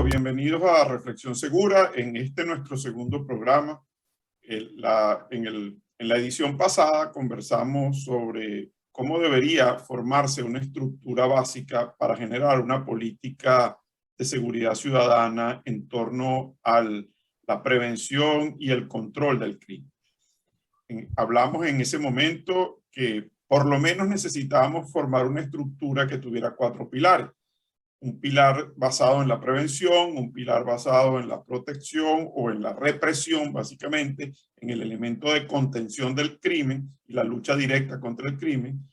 amigos, bienvenidos a Reflexión Segura en este nuestro segundo programa. En la edición pasada conversamos sobre cómo debería formarse una estructura básica para generar una política de seguridad ciudadana en torno a la prevención y el control del crimen. Hablamos en ese momento que por lo menos necesitábamos formar una estructura que tuviera 4 pilares. Un pilar basado en la prevención, un pilar basado en la protección o en la represión, básicamente, en el elemento de contención del crimen y la lucha directa contra el crimen.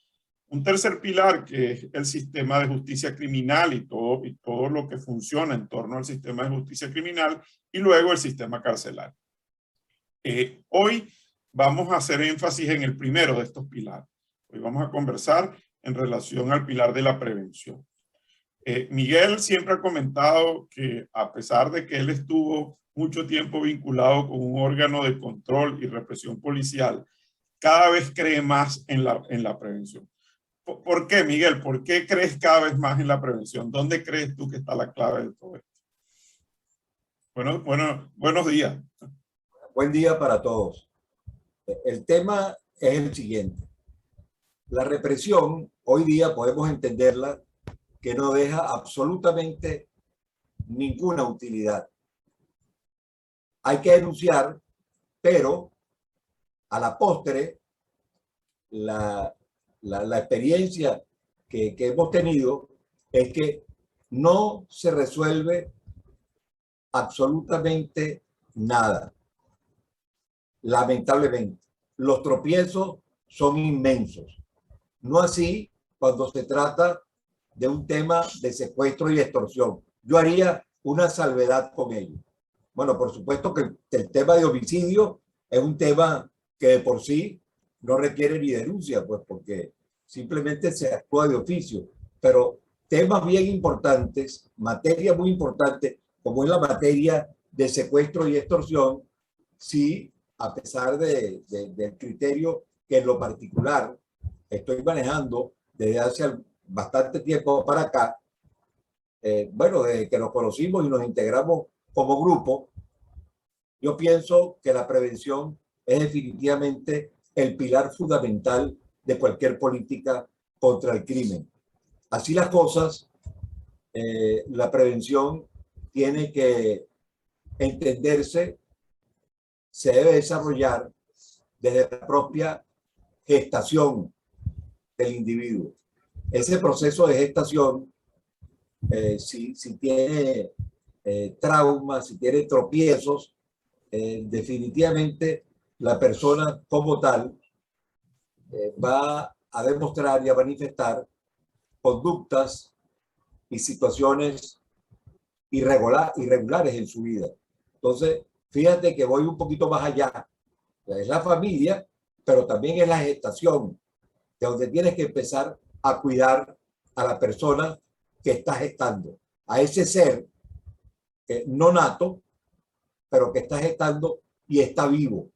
Un tercer pilar que es el sistema de justicia criminal y todo lo que funciona en torno al sistema de justicia criminal, y luego el sistema carcelario. Hoy vamos a hacer énfasis en el primero de estos pilares. Hoy vamos a conversar en relación al pilar de la prevención. Miguel siempre ha comentado que a pesar de que él estuvo mucho tiempo vinculado con un órgano de control y represión policial, cada vez cree más en la prevención. ¿Por qué, Miguel? ¿Por qué crees cada vez más en la prevención? ¿Dónde crees tú que está la clave de todo esto? Buenos días. Buen día para todos. El tema es el siguiente. La represión, hoy día podemos entenderla que no deja absolutamente ninguna utilidad. Hay que denunciar, pero a la postre, la experiencia que hemos tenido es que no se resuelve absolutamente nada. Lamentablemente, los tropiezos son inmensos. No así cuando se trata de un tema de secuestro y extorsión. Yo haría una salvedad con ello. Bueno, por supuesto que el tema de homicidio es un tema que de por sí no requiere ni denuncia, pues porque simplemente se actúa de oficio. Pero temas bien importantes, materia muy importante, como es la materia de secuestro y extorsión, sí, a pesar del criterio que en lo particular estoy manejando desde hace bastante tiempo para acá, bueno, desde que nos conocimos y nos integramos como grupo, yo pienso que la prevención es definitivamente el pilar fundamental de cualquier política contra el crimen. Así las cosas, la prevención tiene que entenderse, se debe desarrollar desde la propia gestación del individuo. Ese proceso de gestación, si tiene traumas, si tiene tropiezos, definitivamente la persona como tal va a demostrar y a manifestar conductas y situaciones irregulares en su vida. Entonces, fíjate que voy un poquito más allá. Es la familia, pero también es la gestación, de donde tienes que empezar a cuidar a la persona que está gestando, a ese ser no nato, pero que está gestando y está vivo.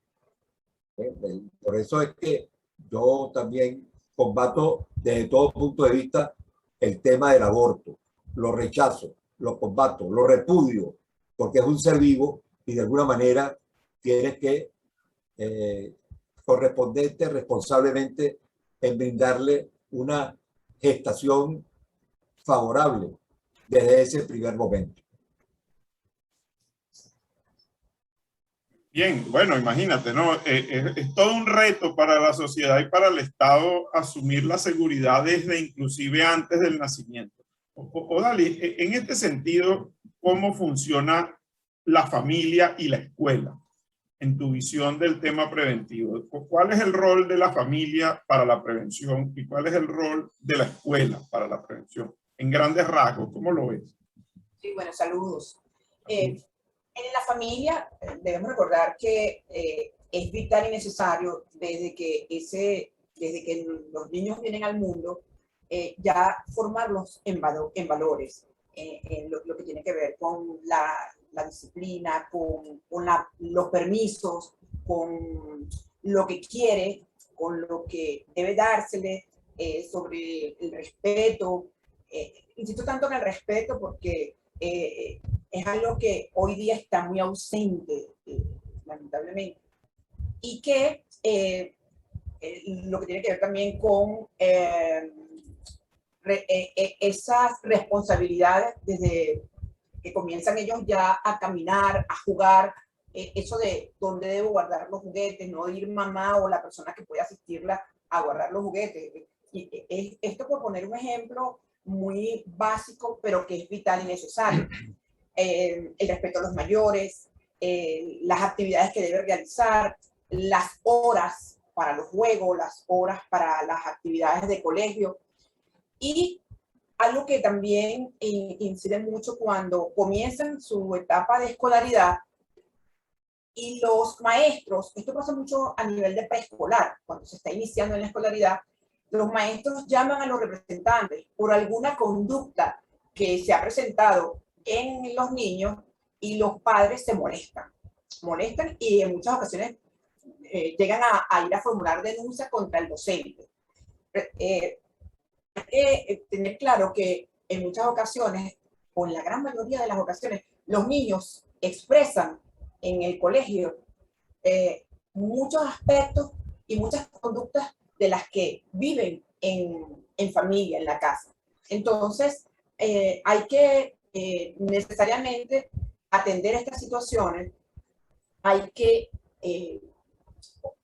Por eso es que yo también combato desde todo punto de vista el tema del aborto. Lo rechazo, lo combato, lo repudio, porque es un ser vivo y de alguna manera tienes que corresponderte responsablemente en brindarle una gestación favorable desde ese primer momento. Bien, bueno, imagínate, ¿no? Es todo un reto para la sociedad y para el Estado asumir la seguridad desde inclusive antes del nacimiento. Odalys, en este sentido, ¿cómo funciona la familia y la escuela en tu visión del tema preventivo? ¿Cuál es el rol de la familia para la prevención y cuál es el rol de la escuela para la prevención? En grandes rasgos, ¿cómo lo ves? Sí, bueno, saludos. En la familia debemos recordar que es vital y necesario desde que los niños vienen al mundo ya formarlos en valores, en lo que tiene que ver con la disciplina, con los permisos, con lo que quiere, con lo que debe dársele, sobre el respeto. Insisto tanto en el respeto porque es algo que hoy día está muy ausente, lamentablemente, y que lo que tiene que ver también con esas responsabilidades desde que comienzan ellos ya a caminar, a jugar, eso de dónde debo guardar los juguetes, no ir mamá o la persona que puede asistirla a guardar los juguetes. Y esto por poner un ejemplo muy básico, pero que es vital y necesario. El respeto a los mayores, las actividades que debe realizar, las horas para los juegos, las horas para las actividades de colegio. Y algo que también incide mucho cuando comienzan su etapa de escolaridad y los maestros, esto pasa mucho a nivel de preescolar, cuando se está iniciando en la escolaridad, los maestros llaman a los representantes por alguna conducta que se ha presentado en los niños y los padres se molestan y en muchas ocasiones llegan a ir a formular denuncia contra el docente. Hay que tener claro que en muchas ocasiones, o en la gran mayoría de las ocasiones, los niños expresan en el colegio muchos aspectos y muchas conductas de las que viven en familia, en la casa. Entonces, hay que necesariamente atender estas situaciones, hay que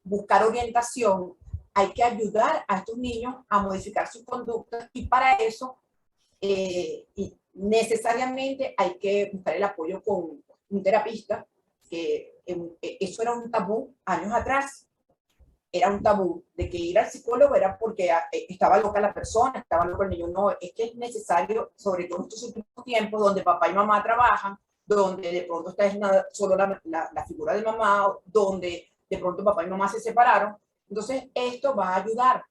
buscar orientación, hay que ayudar a estos niños a modificar sus conductas y para eso necesariamente hay que buscar el apoyo con un terapista, que eso era un tabú años atrás. Era un tabú de que ir al psicólogo era porque estaba loca la persona, estaba loco el niño. No, es que es necesario, sobre todo en estos últimos tiempos, donde papá y mamá trabajan, donde de pronto está solo la figura de mamá, donde de pronto papá y mamá se separaron. Entonces, esto va a ayudar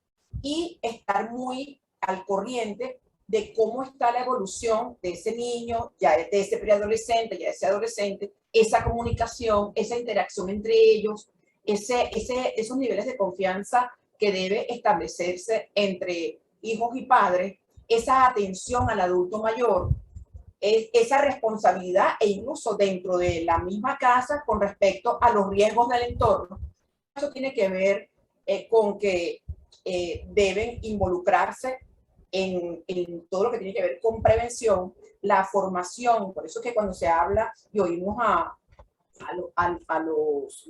y estar muy al corriente de cómo está la evolución de ese niño, ya de ese preadolescente, ya de ese adolescente, esa comunicación, esa interacción entre ellos, esos niveles de confianza que debe establecerse entre hijos y padres, esa atención al adulto mayor, esa responsabilidad e incluso dentro de la misma casa con respecto a los riesgos del entorno. Eso tiene que ver con que deben involucrarse en todo lo que tiene que ver con prevención, la formación. Por eso es que cuando se habla y oímos a los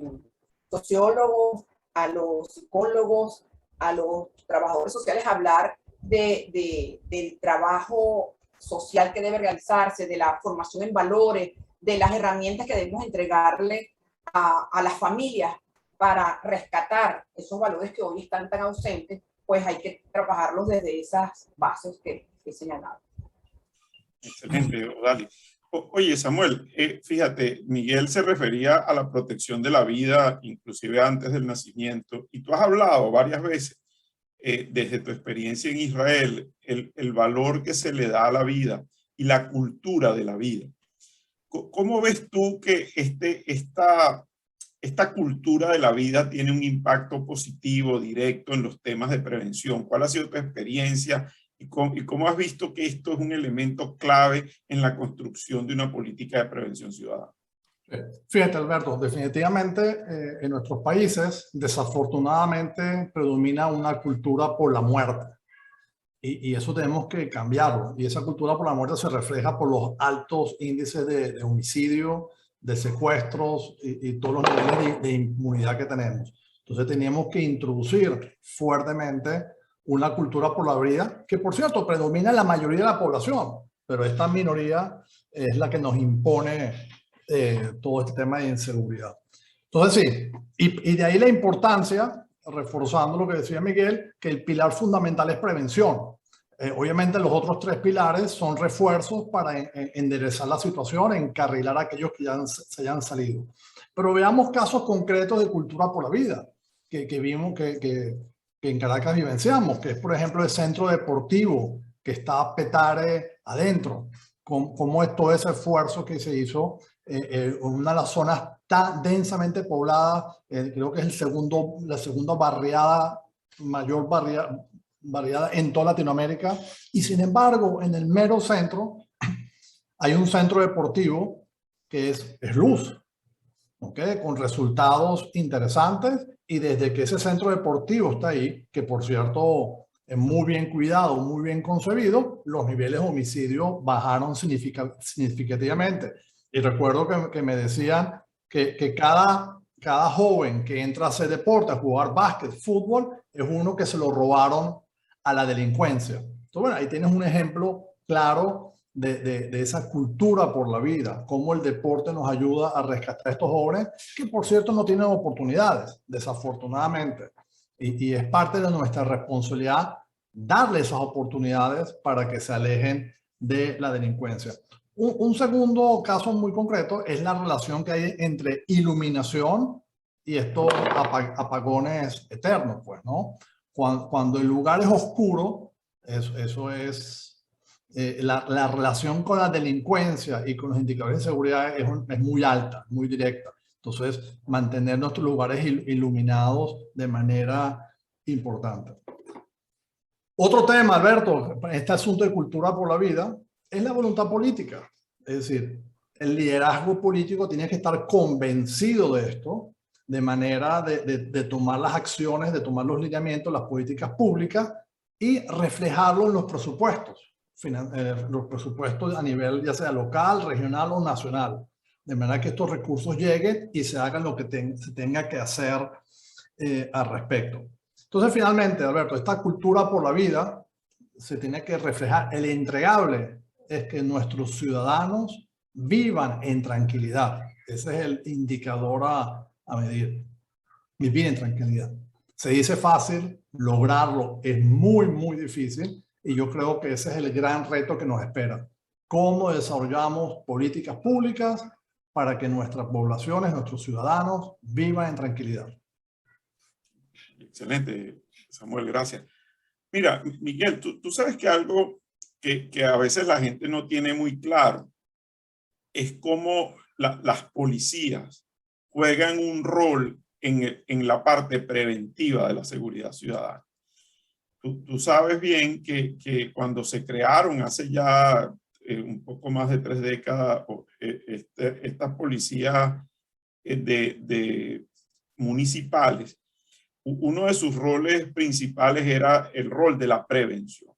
sociólogos, a los psicólogos, a los trabajadores sociales hablar del trabajo social que debe realizarse, de la formación en valores, de las herramientas que debemos entregarle a las familias para rescatar esos valores que hoy están tan ausentes, pues hay que trabajarlos desde esas bases que he señalado. Excelente, Odalis. Oye, Samuel, fíjate, Miguel se refería a la protección de la vida, inclusive antes del nacimiento, y tú has hablado varias veces, desde tu experiencia en Israel, el valor que se le da a la vida y la cultura de la vida. ¿Cómo ves tú que esta cultura de la vida tiene un impacto positivo, directo en los temas de prevención? ¿Cuál ha sido tu experiencia? ¿Y cómo has visto que esto es un elemento clave en la construcción de una política de prevención ciudadana? Fíjate, Alberto, definitivamente en nuestros países desafortunadamente predomina una cultura por la muerte y eso tenemos que cambiarlo, y esa cultura por la muerte se refleja por los altos índices de homicidio, de secuestros y todos los niveles de impunidad que tenemos. Entonces teníamos que introducir fuertemente una cultura por la vida, que por cierto predomina en la mayoría de la población, pero esta minoría es la que nos impone todo este tema de inseguridad. Entonces sí, y de ahí la importancia, reforzando lo que decía Miguel, que el pilar fundamental es prevención. Obviamente los otros tres pilares son refuerzos para enderezar la situación, encarrilar a aquellos que ya se hayan salido. Pero veamos casos concretos de cultura por la vida, que vimos que en Caracas vivenciamos, que es por ejemplo el centro deportivo que está Petare adentro, como es todo ese esfuerzo que se hizo en una de las zonas tan densamente pobladas, creo que es la segunda barriada, mayor barriada en toda Latinoamérica, y sin embargo en el mero centro hay un centro deportivo que es luz, ¿okay? Con resultados interesantes, y desde que ese centro deportivo está ahí, que por cierto es muy bien cuidado, muy bien concebido, los niveles de homicidio bajaron significativamente. Y recuerdo que me decían que cada joven que entra a hacer deporte, a jugar básquet, fútbol, es uno que se lo robaron a la delincuencia. Entonces, bueno, ahí tienes un ejemplo claro de esa cultura por la vida, cómo el deporte nos ayuda a rescatar a estos jóvenes que, por cierto, no tienen oportunidades, desafortunadamente. Y es parte de nuestra responsabilidad darles esas oportunidades para que se alejen de la delincuencia. Un segundo caso muy concreto es la relación que hay entre iluminación y estos apagones eternos, pues, ¿no? Cuando el lugar es oscuro, eso es la relación con la delincuencia y con los indicadores de seguridad es muy alta, muy directa. Entonces, mantener nuestros lugares iluminados de manera importante. Otro tema, Alberto, este asunto de cultura por la vida, es la voluntad política. Es decir, el liderazgo político tiene que estar convencido de esto, de manera de tomar las acciones, de tomar los lineamientos, las políticas públicas y reflejarlo en los presupuestos a nivel ya sea local, regional o nacional, de manera que estos recursos lleguen y se hagan lo que se tenga que hacer al respecto. Entonces, finalmente, Alberto, esta cultura por la vida se tiene que reflejar. El entregable es que nuestros ciudadanos vivan en tranquilidad. Ese es el indicador a medir. Vivir en tranquilidad. Se dice fácil, lograrlo es muy, muy difícil, y yo creo que ese es el gran reto que nos espera. ¿Cómo desarrollamos políticas públicas para que nuestras poblaciones, nuestros ciudadanos vivan en tranquilidad? Excelente, Samuel, gracias. Mira, Miguel, tú sabes que algo que a veces la gente no tiene muy claro es cómo las policías juegan un rol en la parte preventiva de la seguridad ciudadana. Tú sabes bien que cuando se crearon hace ya un poco más de 3 décadas estas policías municipales, uno de sus roles principales era el rol de la prevención.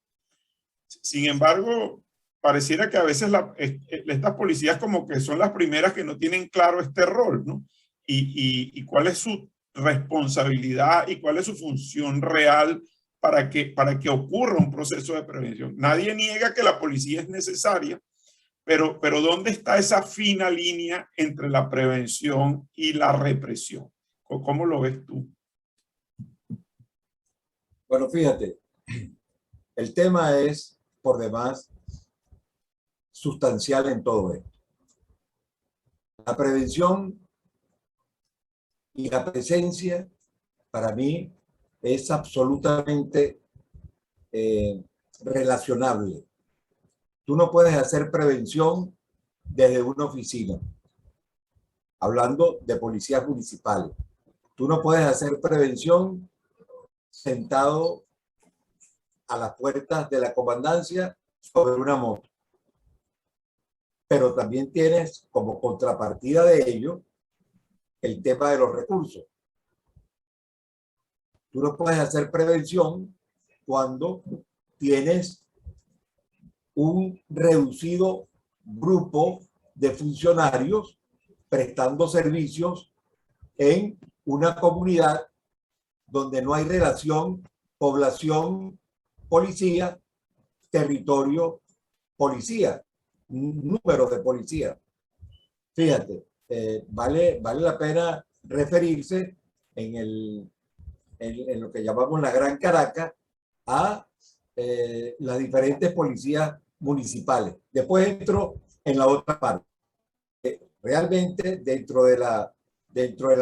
Sin embargo, pareciera que a veces estas policías como que son las primeras que no tienen claro este rol, ¿no? Y cuál es su responsabilidad y cuál es su función real para que ocurra un proceso de prevención. Nadie niega que la policía es necesaria, pero ¿dónde está esa fina línea entre la prevención y la represión? ¿Cómo lo ves tú? Bueno, fíjate, el tema es por demás sustancial en todo esto. La prevención y la presencia, para mí, es absolutamente relacionable. Tú no puedes hacer prevención desde una oficina, hablando de policías municipales. Tú no puedes hacer prevención sentado a las puertas de la comandancia sobre una moto. Pero también tienes como contrapartida de ello el tema de los recursos. Tú no puedes hacer prevención cuando tienes un reducido grupo de funcionarios prestando servicios en una comunidad donde no hay relación población-policía, territorio-policía, número de policía. Fíjate, vale la pena referirse en lo que llamamos la Gran Caracas a las diferentes policías municipales. Después entro en la otra parte. Realmente dentro de la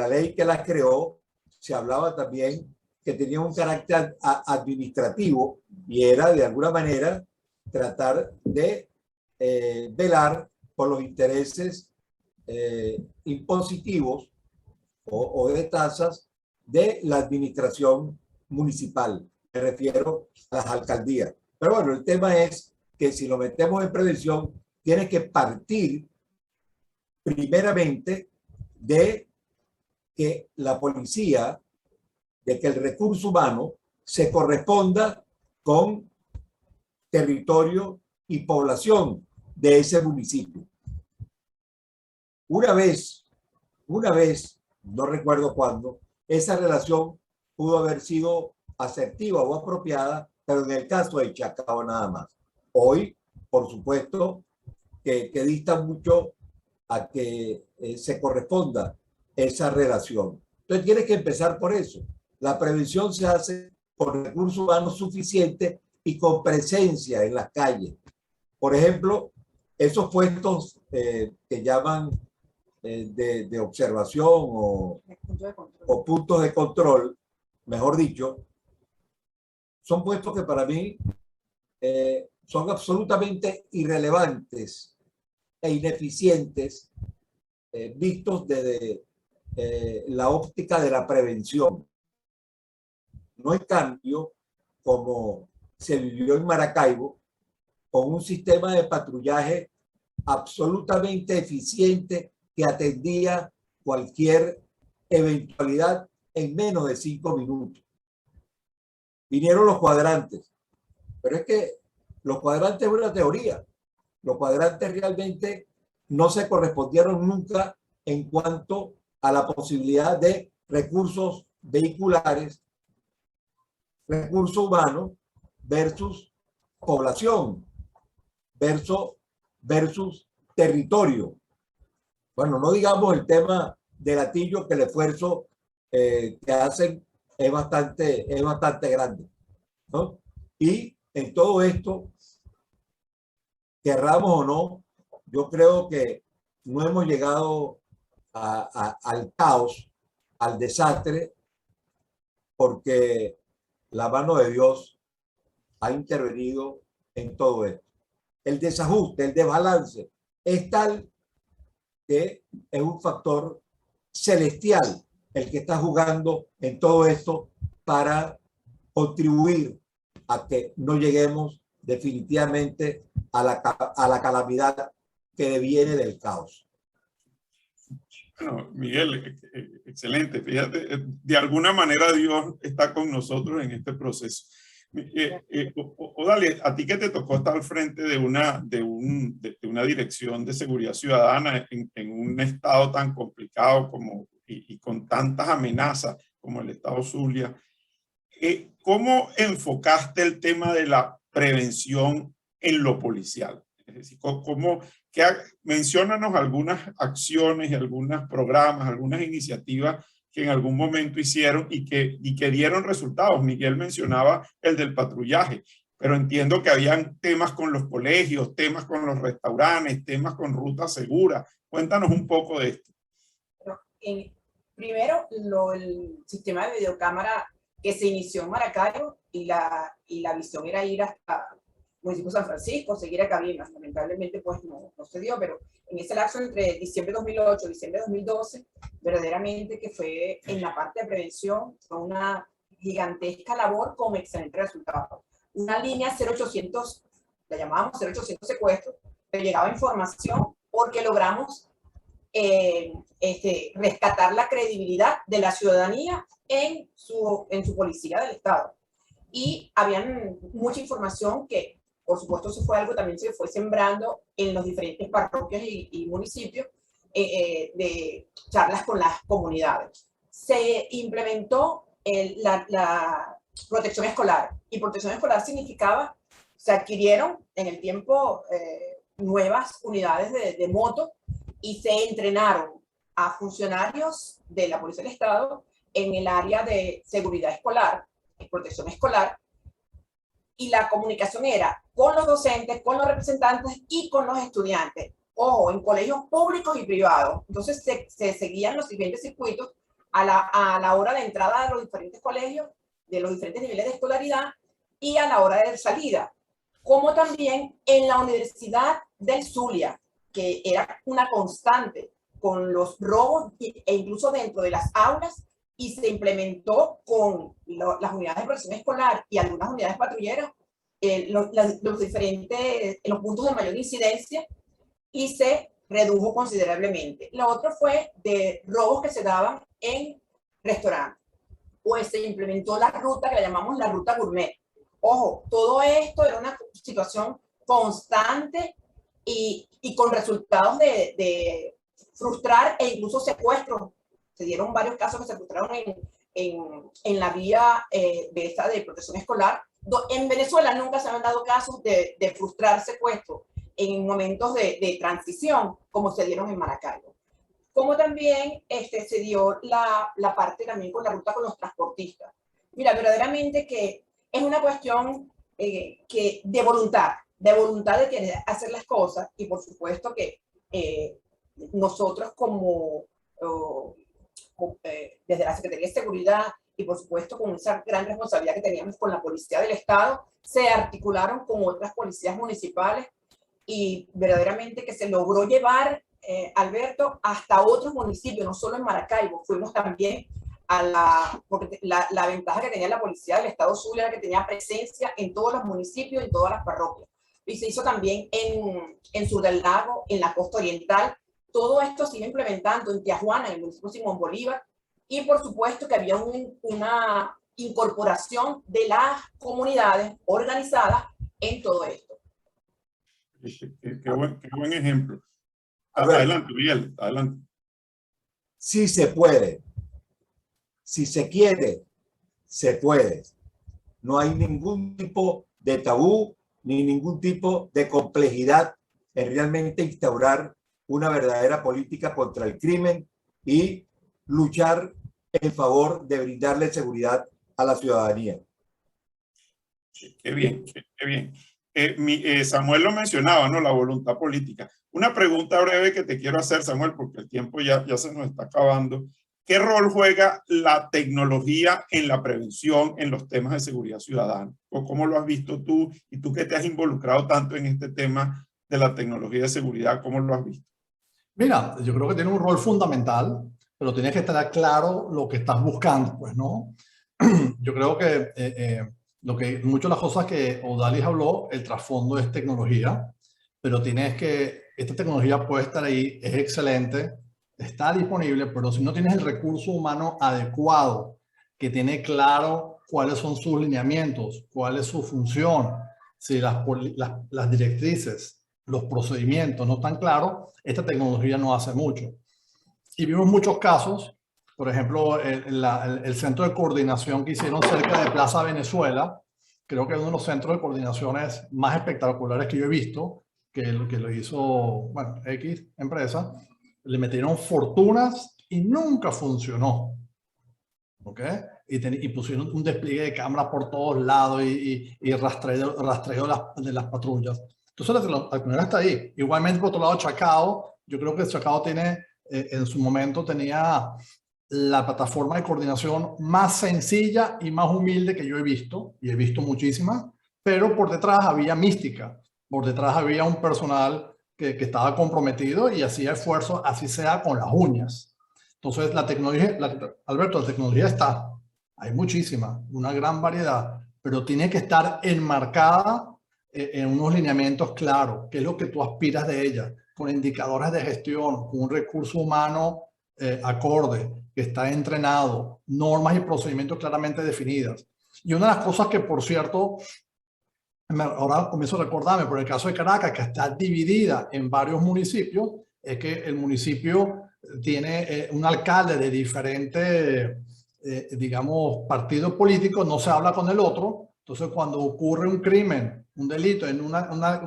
ley que la creó, se hablaba también que tenía un carácter administrativo y era de alguna manera tratar de velar por los intereses impositivos o de tasas de la administración municipal. Me refiero a las alcaldías. Pero bueno, el tema es que si lo metemos en prevención, tiene que partir primeramente de que la policía, de que el recurso humano se corresponda con territorio y población de ese municipio. Una vez, no recuerdo cuándo, esa relación pudo haber sido asertiva o apropiada, pero en el caso de Chacao nada más. Hoy, por supuesto, que dista mucho a que se corresponda esa relación. Entonces tienes que empezar por eso. La prevención se hace con recursos humanos suficientes y con presencia en las calles. Por ejemplo, esos puestos que llaman de observación o puntos de control, mejor dicho, son puestos que para mí son absolutamente irrelevantes e ineficientes vistos desde la óptica de la prevención. No en cambio, como se vivió en Maracaibo, con un sistema de patrullaje absolutamente eficiente que atendía cualquier eventualidad en menos de 5 minutos. Vinieron los cuadrantes, pero es que los cuadrantes es una teoría. Los cuadrantes realmente no se correspondieron nunca en cuanto a la posibilidad de recursos vehiculares, recursos humanos versus población, versus territorio. Bueno, no digamos el tema del Atillo, que el esfuerzo que hacen es bastante grande, ¿no? Y en todo esto, querramos o no, yo creo que no hemos llegado al caos, al desastre, porque la mano de Dios ha intervenido en todo esto. El desajuste, el desbalance es tal que es un factor celestial el que está jugando en todo esto para contribuir a que no lleguemos definitivamente a la calamidad que deviene del caos. Bueno, Miguel, excelente. Fíjate, de alguna manera Dios está con nosotros en este proceso. Odalis, a ti que te tocó estar al frente de una dirección de seguridad ciudadana en un estado tan complicado como, y con tantas amenazas como el estado Zulia, ¿cómo enfocaste el tema de la prevención en lo policial? Es decir, menciónanos algunas acciones y algunos programas, algunas iniciativas que en algún momento hicieron y que dieron resultados. Miguel mencionaba el del patrullaje, pero entiendo que habían temas con los colegios, temas con los restaurantes, temas con rutas seguras. Cuéntanos un poco de esto. Primero, el sistema de videocámara que se inició en Maracaibo y la visión era ir hasta municipio de San Francisco, seguir a Cabimas. Lamentablemente pues no se dio, pero en ese lapso entre diciembre de 2008 y diciembre de 2012, verdaderamente que fue en la parte de prevención, fue una gigantesca labor con excelentes resultados. Una línea 0800, la llamábamos 0800 secuestros, pero llegaba información porque logramos rescatar la credibilidad de la ciudadanía en su policía del Estado. Y habían mucha información que, por supuesto, eso fue algo también se fue sembrando en los diferentes parroquias y municipios de charlas con las comunidades. Se implementó la protección escolar, y protección escolar significaba, se adquirieron en el tiempo nuevas unidades de moto y se entrenaron a funcionarios de la Policía del Estado en el área de seguridad escolar, protección escolar, y la comunicación era con los docentes, con los representantes y con los estudiantes, ojo, en colegios públicos y privados. Entonces se seguían los siguientes circuitos a la hora de entrada de los diferentes colegios, de los diferentes niveles de escolaridad, y a la hora de salida, como también en la Universidad del Zulia, que era una constante con los robos e incluso dentro de las aulas, y se implementó con las unidades de protección escolar y algunas unidades patrulleras los diferentes, en los puntos de mayor incidencia, y se redujo considerablemente. Lo otro fue de robos que se daban en restaurantes. Pues se implementó la ruta que la llamamos la ruta gourmet. Ojo, todo esto era una situación constante y con resultados de frustrar e incluso secuestros. Se dieron varios casos que se frustraron en la vía de esta de protección escolar. En Venezuela nunca se han dado casos de frustrar secuestros en momentos de transición, como se dieron en Maracaibo. Como también se dio la parte también con la ruta con los transportistas. Mira, verdaderamente que es una cuestión de voluntad de querer hacer las cosas, y por supuesto que nosotros desde la Secretaría de Seguridad y por supuesto con esa gran responsabilidad que teníamos con la Policía del Estado, se articularon con otras policías municipales y verdaderamente que se logró llevar, Alberto, hasta otros municipios, no solo en Maracaibo. Fuimos también porque la ventaja que tenía la Policía del Estado Zulia era que tenía presencia en todos los municipios, en todas las parroquias. Y se hizo también en Sur del Lago, en la costa oriental. Todo esto se iba implementando en Tijuana, en el municipio Simón Bolívar, y por supuesto que había una incorporación de las comunidades organizadas en todo esto. Qué buen ejemplo. Alberto, Adelante, Miguel, adelante. sí se puede. Si se quiere, se puede. No hay ningún tipo de tabú ni ningún tipo de complejidad en realmente instaurar una verdadera política contra el crimen y luchar en favor de brindarle seguridad a la ciudadanía. Qué bien, qué bien. Samuel lo mencionaba, ¿no? La voluntad política. Una pregunta breve que te quiero hacer, Samuel, porque el tiempo ya se nos está acabando. ¿Qué rol juega la tecnología en la prevención en los temas de seguridad ciudadana? ¿O cómo lo has visto tú? Y tú que te has involucrado tanto en este tema de la tecnología de seguridad, ¿cómo lo has visto? Mira, yo creo que tiene un rol fundamental, pero tienes que estar claro lo que estás buscando, pues, ¿no? Yo creo que muchas de las cosas que Odalis habló, el trasfondo es tecnología, pero esta tecnología puede estar ahí, es excelente, está disponible, pero si no tienes el recurso humano adecuado, que tiene claro cuáles son sus lineamientos, cuál es su función, si las directrices, los procedimientos no están claros, esta tecnología no hace mucho. Y vimos muchos casos, por ejemplo, el centro de coordinación que hicieron cerca de Plaza Venezuela, creo que es uno de los centros de coordinaciones más espectaculares que yo he visto, que lo hizo, bueno, X empresa, le metieron fortunas y nunca funcionó. ¿Ok? Y pusieron un despliegue de cámaras por todos lados y rastreo de las patrullas. Entonces la tecnología está ahí. Igualmente, por otro lado, Chacao, yo creo que Chacao en su momento tenía la plataforma de coordinación más sencilla y más humilde que yo he visto, y he visto muchísimas, pero por detrás había mística, por detrás había un personal que estaba comprometido y hacía esfuerzos, así sea con las uñas. Entonces, Alberto, la tecnología está, hay muchísima, una gran variedad, pero tiene que estar enmarcada en unos lineamientos claros, qué es lo que tú aspiras de ella, con indicadores de gestión, con un recurso humano acorde, que está entrenado, normas y procedimientos claramente definidas. Y una de las cosas que, por cierto, ahora comienzo a recordarme por el caso de Caracas, que está dividida en varios municipios, es que el municipio tiene un alcalde de diferentes, digamos, partidos políticos, no se habla con el otro. Entonces, cuando ocurre un crimen, un delito en una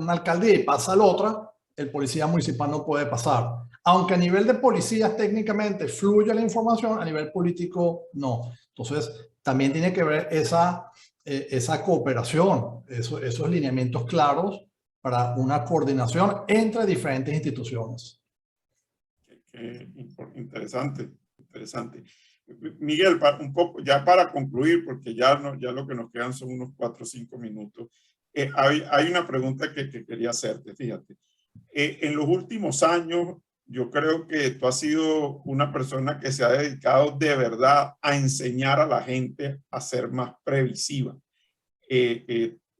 alcaldía y pasa a la otra, el policía municipal no puede pasar. Aunque a nivel de policías técnicamente fluye la información, a nivel político no. Entonces, también tiene que ver esa cooperación, esos lineamientos claros para una coordinación entre diferentes instituciones. Interesante, interesante. Miguel, un poco, ya para concluir, porque ya lo que nos quedan son unos 4 o 5 minutos, hay una pregunta que quería hacerte, fíjate. En los últimos años, yo creo que tú has sido una persona que se ha dedicado de verdad a enseñar a la gente a ser más previsiva.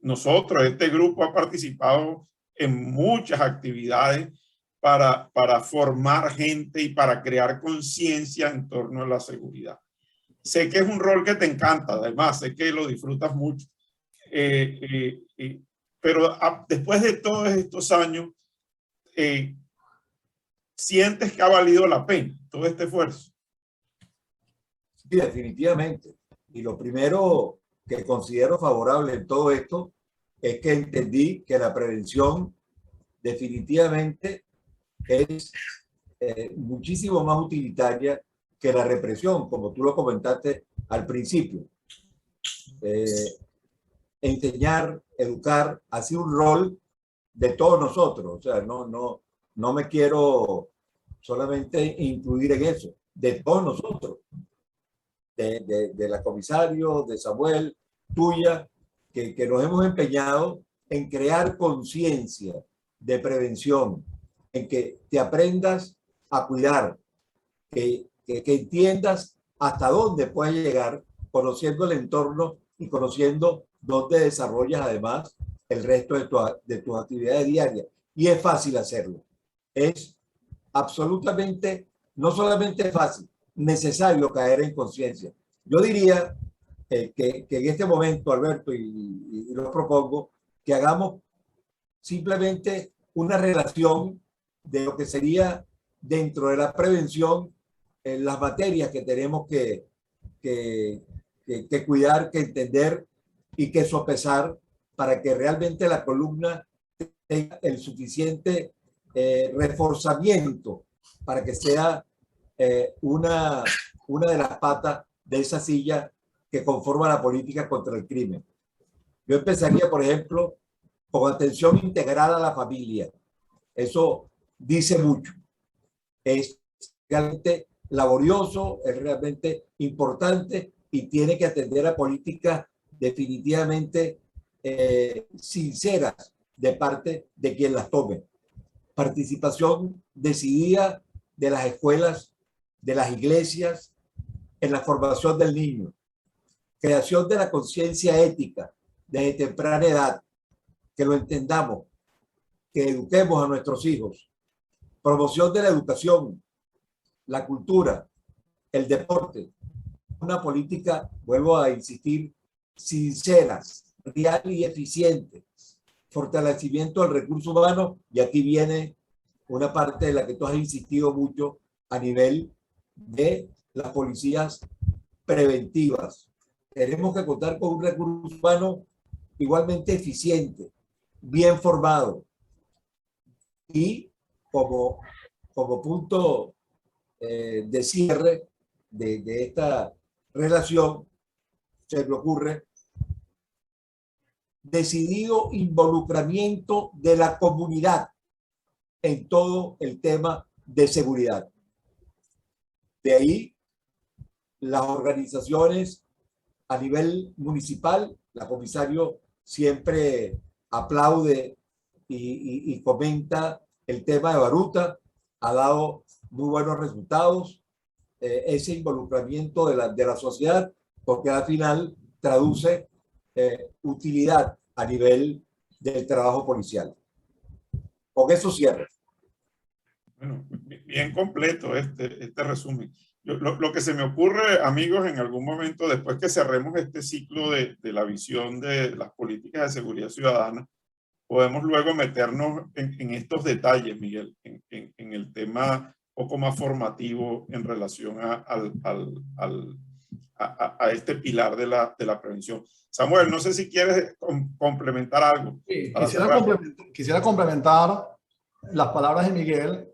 Nosotros, este grupo ha participado en muchas actividades para formar gente y para crear conciencia en torno a la seguridad. Sé que es un rol que te encanta, además, sé que lo disfrutas mucho, pero después de todos estos años, ¿sientes que ha valido la pena todo este esfuerzo? Sí, definitivamente. Y lo primero que considero favorable en todo esto es que entendí que la prevención definitivamente es muchísimo más utilitaria que la represión, como tú lo comentaste al principio. Enseñar, educar, ha sido un rol de todos nosotros. O sea, no me quiero solamente incluir en eso, de todos nosotros, de la comisario, de Samuel, tuya, que nos hemos empeñado en crear conciencia de prevención, en que te aprendas a cuidar, que entiendas hasta dónde puedes llegar conociendo el entorno y conociendo dónde desarrollas además el resto de tus actividades diarias. Y es fácil hacerlo. Es absolutamente, no solamente fácil, necesario caer en conciencia. Yo diría que en este momento, Alberto, y lo propongo, que hagamos simplemente una relación de lo que sería dentro de la prevención las materias que tenemos que cuidar, que entender y que sopesar para que realmente la columna tenga el suficiente reforzamiento para que sea una de las patas de esa silla que conforma la política contra el crimen. Yo empezaría, por ejemplo, con atención integrada a la familia. Eso dice mucho. Es realmente laborioso, es realmente importante y tiene que atender a políticas definitivamente sinceras de parte de quien las tome. Participación decidida de las escuelas, de las iglesias, en la formación del niño. Creación de la conciencia ética desde temprana edad, que lo entendamos, que eduquemos a nuestros hijos. Promoción de la educación, la cultura, el deporte. Una política, vuelvo a insistir, sincera, real y eficiente. Fortalecimiento del recurso humano, y aquí viene una parte de la que tú has insistido mucho a nivel de las policías preventivas. Tenemos que contar con un recurso humano igualmente eficiente, bien formado. Y como punto de cierre de esta relación, se me ocurre decidido involucramiento de la comunidad en todo el tema de seguridad. De ahí las organizaciones a nivel municipal, la comisario siempre aplaude y comenta el tema de Baruta, ha dado muy buenos resultados, ese involucramiento de la sociedad, porque al final traduce utilidad a nivel del trabajo policial. Con eso cierro. Bueno, bien completo este resumen. Lo que se me ocurre, amigos, en algún momento, después que cerremos este ciclo de la visión de las políticas de seguridad ciudadana, podemos luego meternos en estos detalles, Miguel, en el tema un poco más formativo en relación a este pilar de la prevención. Samuel, no sé si quieres complementar algo. Sí, quisiera complementar las palabras de Miguel.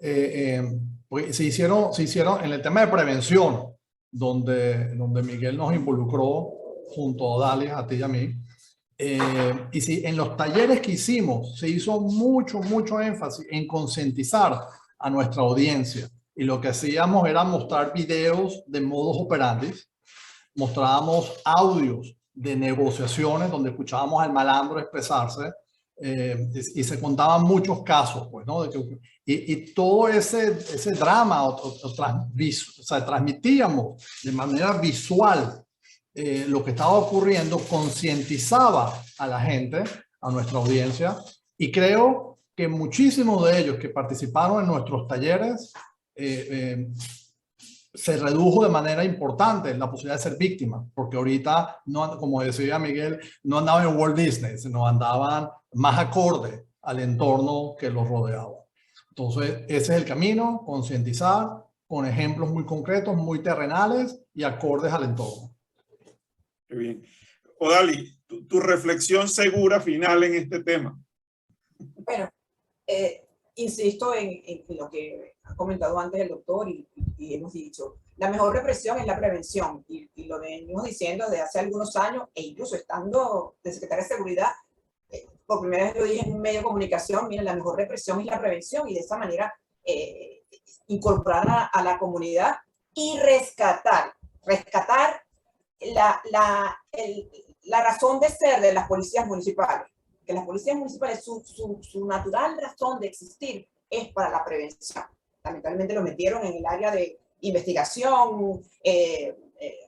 Se hicieron en el tema de prevención, donde Miguel nos involucró junto a Odalis, a ti y a mí. Y si en los talleres que hicimos se hizo mucho énfasis en concientizar a nuestra audiencia, y lo que hacíamos era mostrar videos de modus operandi, mostrábamos audios de negociaciones donde escuchábamos al malandro expresarse, y se contaban muchos casos, pues, ¿no? Y todo ese drama transmitíamos de manera visual lo que estaba ocurriendo, concientizaba a la gente, a nuestra audiencia, y creo que muchísimos de ellos que participaron en nuestros talleres se redujo de manera importante la posibilidad de ser víctima, porque ahorita, no, como decía Miguel, no andaban en Walt Disney, sino andaban más acorde al entorno que los rodeaba. Entonces, ese es el camino, concientizar con ejemplos muy concretos, muy terrenales y acordes al entorno. Qué bien. Odalis, tu reflexión segura final en este tema. Bueno, insisto en lo que ha comentado antes el doctor y hemos dicho, la mejor represión es la prevención y lo venimos diciendo desde hace algunos años e incluso estando de secretaria de Seguridad, por primera vez lo dije en un medio de comunicación, miren, la mejor represión es la prevención y de esa manera incorporar a la comunidad y rescatar la razón de ser de las policías municipales. Que las policías municipales, su natural razón de existir es para la prevención. Lamentablemente lo metieron en el área de investigación,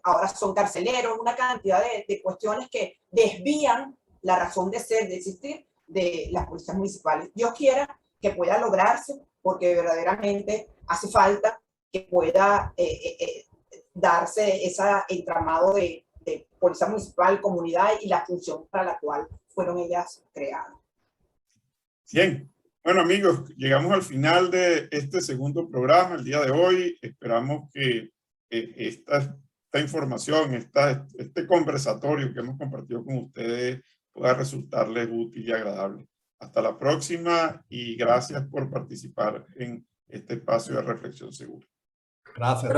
ahora son carceleros, una cantidad de cuestiones que desvían la razón de ser, de existir de las policías municipales. Dios quiera que pueda lograrse, porque verdaderamente hace falta que pueda darse ese entramado de policía municipal, comunidad y la función para la cual fueron ellas creadas. Bien. Bueno, amigos, llegamos al final de este segundo programa el día de hoy. Esperamos que esta información, este conversatorio que hemos compartido con ustedes pueda resultarles útil y agradable. Hasta la próxima y gracias por participar en este espacio de reflexión segura. Gracias.